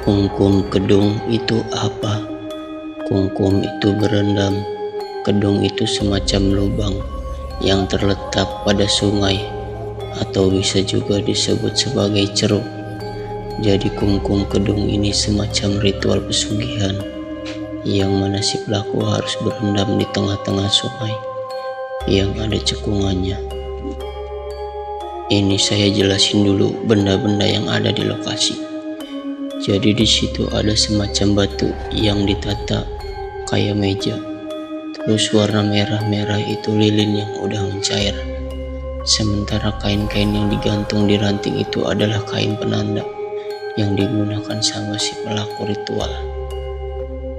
Kungkum kedung itu apa? Kungkum itu berendam. Kedung itu semacam lubang yang terletak pada sungai, atau bisa juga disebut sebagai ceruk. Jadi kungkum kedung ini semacam ritual pesugihan, yang mana si pelaku harus berendam di tengah-tengah sungai yang ada cekungannya. Ini saya jelasin dulu benda-benda yang ada di lokasi. Jadi di situ ada semacam batu yang ditata kayak meja. Terus warna merah-merah itu lilin yang udah mencair. Sementara kain-kain yang digantung di ranting itu adalah kain penanda yang digunakan sama si pelaku ritual.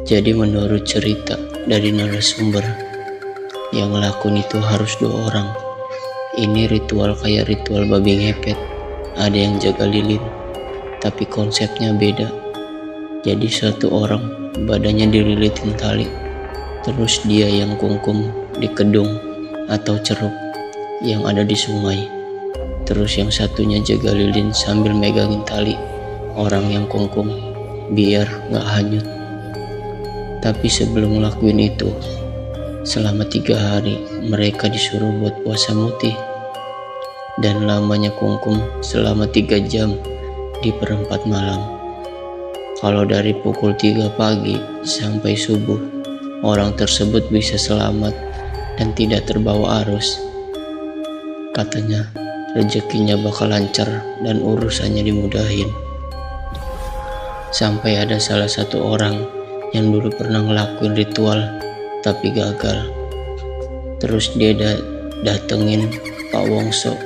Jadi menurut cerita dari narasumber, yang ngelakuin itu harus 2 orang. Ini ritual kayak ritual babi ngepet. Ada yang jaga lilin, tapi konsepnya beda. Jadi satu orang badannya dililitin tali, terus dia yang kungkum di kedung atau ceruk yang ada di sungai. Terus yang satunya jaga lilin sambil megangin tali orang yang kungkum biar gak hanyut. Tapi sebelum ngelakuin itu, selama 3 hari mereka disuruh buat puasa mutih. Dan lamanya kungkum selama 3 jam di perempat malam. Kalau dari pukul 3 pagi sampai subuh, orang tersebut bisa selamat dan tidak terbawa arus. Katanya rezekinya bakal lancar dan urusannya dimudahin. Sampai ada salah satu orang yang dulu pernah ngelakuin ritual tapi gagal. Terus dia datengin Pak Wongso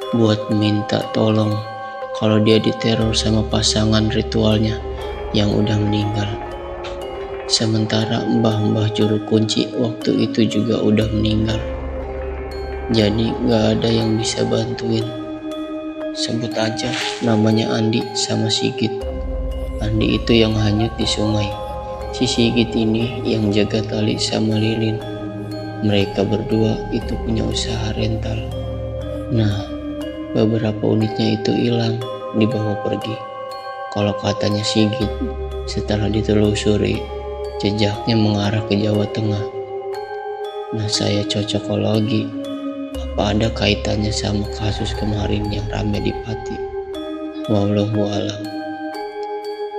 buat minta tolong kalau dia diteror sama pasangan ritualnya yang udah meninggal. Sementara mbah-mbah juru kunci waktu itu juga udah meninggal. Jadi gak ada yang bisa bantuin. Sebut aja namanya Andi sama Sigit. Andi itu yang hanyut di sungai. Si Sigit ini yang jaga tali sama lilin. Mereka berdua itu punya usaha rental. Nah, beberapa unitnya itu hilang, dibawa pergi. Kalau katanya Sigit, setelah ditelusuri, jejaknya mengarah ke Jawa Tengah. Nah, saya cocokologi, apa ada kaitannya sama kasus kemarin yang ramai di Pati? Wallahu alam.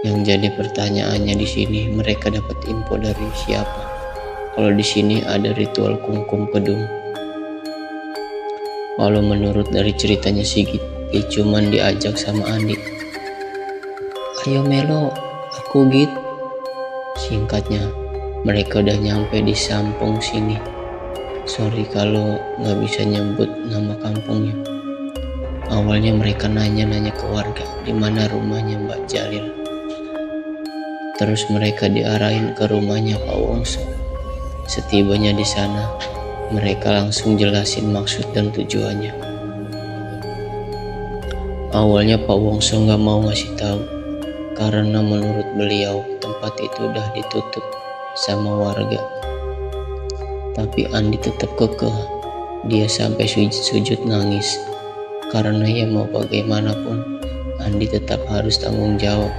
Yang jadi pertanyaannya di sini, mereka dapat info dari siapa? Kalau di sini ada ritual kungkum kedung. Kalau menurut dari ceritanya Sigit, dia cuman diajak sama Andi. Ayo Melo, aku Git. Singkatnya, mereka udah nyampe di Sampung sini. Sorry kalau gak bisa nyebut nama kampungnya. Awalnya mereka nanya-nanya ke warga di mana rumahnya Mbak Jalil. Terus mereka diarahin ke rumahnya Pak Wongso. Setibanya di sana, mereka langsung jelasin maksud dan tujuannya. Awalnya Pak Wongso gak mau ngasih tahu, karena menurut beliau tempat itu udah ditutup sama warga. Tapi Andi tetap kekeh. Dia sampai sujud nangis, karena ya mau bagaimanapun Andi tetap harus tanggung jawab,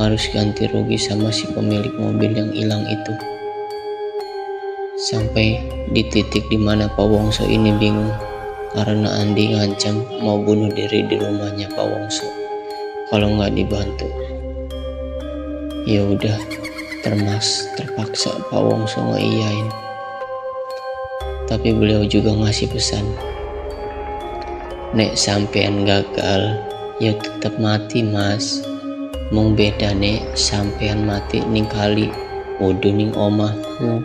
harus ganti rugi sama si pemilik mobil yang hilang itu. Sampai di titik dimana Pak Wongso ini bingung, karena Andi ngancam mau bunuh diri di rumahnya Pak Wongso kalau nggak dibantu. Ya udah, terpaksa Pak Wongso ngeiyain. Tapi beliau juga ngasih pesan, nek sampean gagal ya tetap mati mas. Mung beda nek sampean mati ning kali wudu ning omahku.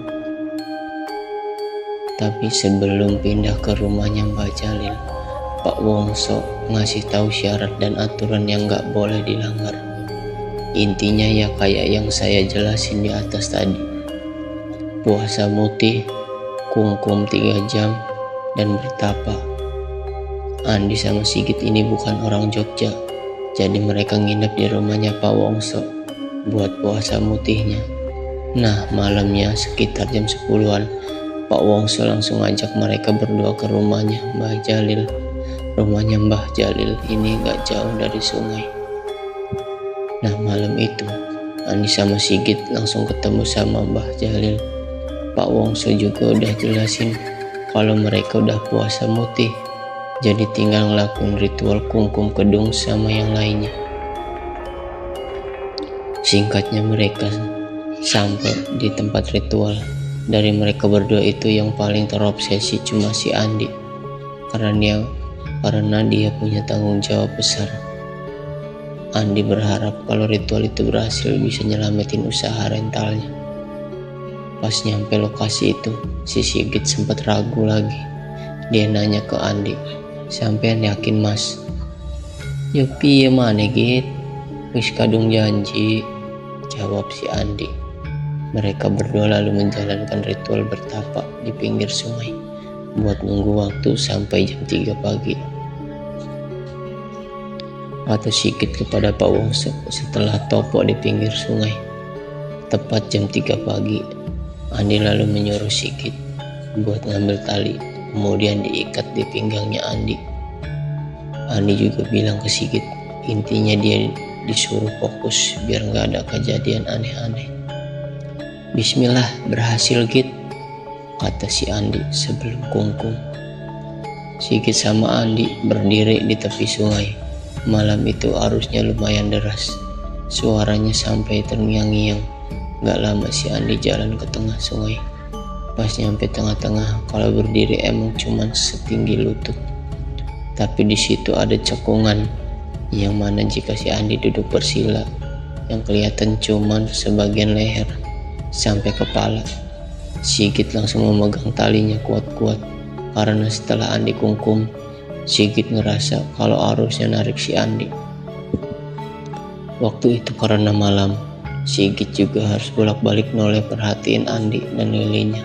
Tapi sebelum pindah ke rumahnya Mbak Jalil, Pak Wongso ngasih tahu syarat dan aturan yang gak boleh dilanggar. Intinya ya kayak yang saya jelasin di atas tadi. Puasa mutih, kungkum 3 jam, dan bertapa. Andi sama Sigit ini bukan orang Jogja, jadi mereka nginep di rumahnya Pak Wongso buat puasa mutihnya. Nah, malamnya sekitar jam 10-an, Pak Wongso langsung ngajak mereka berdua ke rumahnya Mbah Jalil. Rumahnya Mbah Jalil ini gak jauh dari sungai. Nah malam itu Andi sama Sigit langsung ketemu sama Mbah Jalil. Pak Wongso juga udah jelasin kalau mereka udah puasa mutih, jadi tinggal ngelakuin ritual kungkum kedung sama yang lainnya. Singkatnya mereka sampai di tempat ritual. Dari mereka berdua itu yang paling terobsesi cuma si Andi, karena dia punya tanggung jawab besar. Andi berharap kalau ritual itu berhasil bisa nyelamatin usaha rentalnya. Pas nyampe lokasi itu, si Sigit sempat ragu lagi. Dia nanya ke Andi, "Sampean yakin mas?" "Ya piye maneh Git, wis kadung janji," jawab si Andi. Mereka berdua lalu menjalankan ritual bertapa di pinggir sungai buat nunggu waktu sampai jam 3 pagi. Kata Sigit kepada Pak Wongso setelah topo di pinggir sungai. Tepat jam 3 pagi, Andi lalu menyuruh Sigit buat ngambil tali, kemudian diikat di pinggangnya Andi. Andi juga bilang ke Sigit, intinya dia disuruh fokus biar nggak ada kejadian aneh-aneh. "Bismillah, berhasil Git," kata si Andi sebelum kungkum. Sigit sama Andi berdiri di tepi sungai. Malam itu arusnya lumayan deras, suaranya sampai terngiang-ngiang. Gak lama si Andi jalan ke tengah sungai. Pas nyampe tengah-tengah, kalau berdiri emang cuman setinggi lutut. Tapi di situ ada cekungan, yang mana jika si Andi duduk bersila, yang kelihatan cuman sebagian leher sampai kepala. Sigit langsung memegang talinya kuat-kuat, karena setelah Andi kungkum, Sigit ngerasa kalau arusnya narik si Andi. Waktu itu karena malam, Sigit juga harus bolak-balik noleh perhatiin Andi dan lilinya,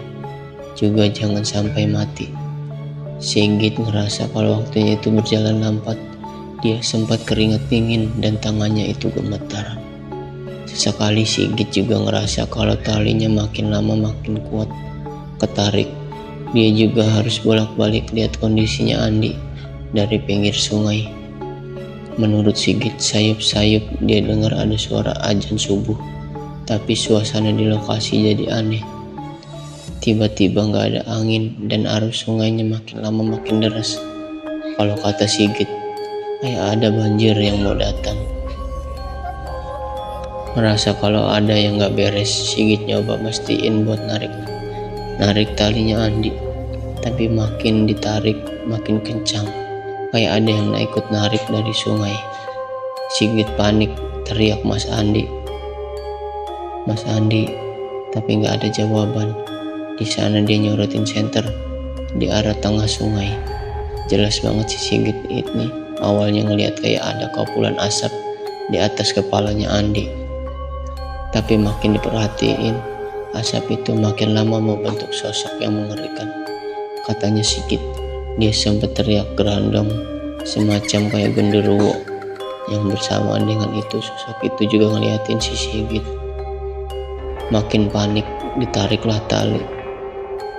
juga jangan sampai mati. Sigit ngerasa kalau waktunya itu berjalan lambat. Dia sempat keringat dingin dan tangannya itu gemetar. Sesekali Sigit juga ngerasa kalau talinya makin lama makin kuat ketarik. Dia juga harus bolak-balik lihat kondisinya Andi dari pinggir sungai. Menurut Sigit, sayup-sayup dia dengar ada suara azan subuh, tapi suasana di lokasi jadi aneh. Tiba-tiba gak ada angin dan arus sungainya makin lama makin deras. Kalau kata Sigit, kayak ada banjir yang mau datang. Merasa kalau ada yang gak beres, Sigit nyoba mastiin buat narik talinya Andi, tapi makin ditarik makin kencang. Kayak ada yang ikut narik dari sungai. Sigit panik, teriak Mas Andi, tapi nggak ada jawaban. Di sana dia nyorotin senter di arah tengah sungai. Jelas banget si Sigit ini awalnya ngelihat kayak ada kepulan asap di atas kepalanya Andi. Tapi makin diperhatiin, asap itu makin lama membentuk sosok yang mengerikan. Katanya Sigit, dia sempat teriak gerandong semacam kayak genderuwo. Yang bersamaan dengan itu, sosok itu juga ngeliatin si Sigit. Makin panik, ditariklah tali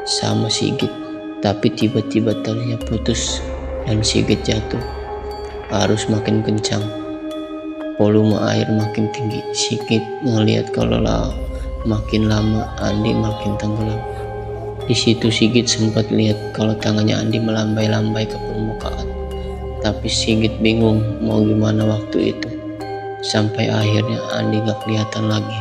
sama Sigit, tapi tiba-tiba talinya putus dan Sigit jatuh. Arus makin kencang, volume air makin tinggi. Sigit ngeliat kalau makin lama Andi makin tenggelam. Di situ Sigit sempat lihat kalau tangannya Andi melambai-lambai ke permukaan. Tapi Sigit bingung mau gimana waktu itu. Sampai akhirnya Andi gak kelihatan lagi.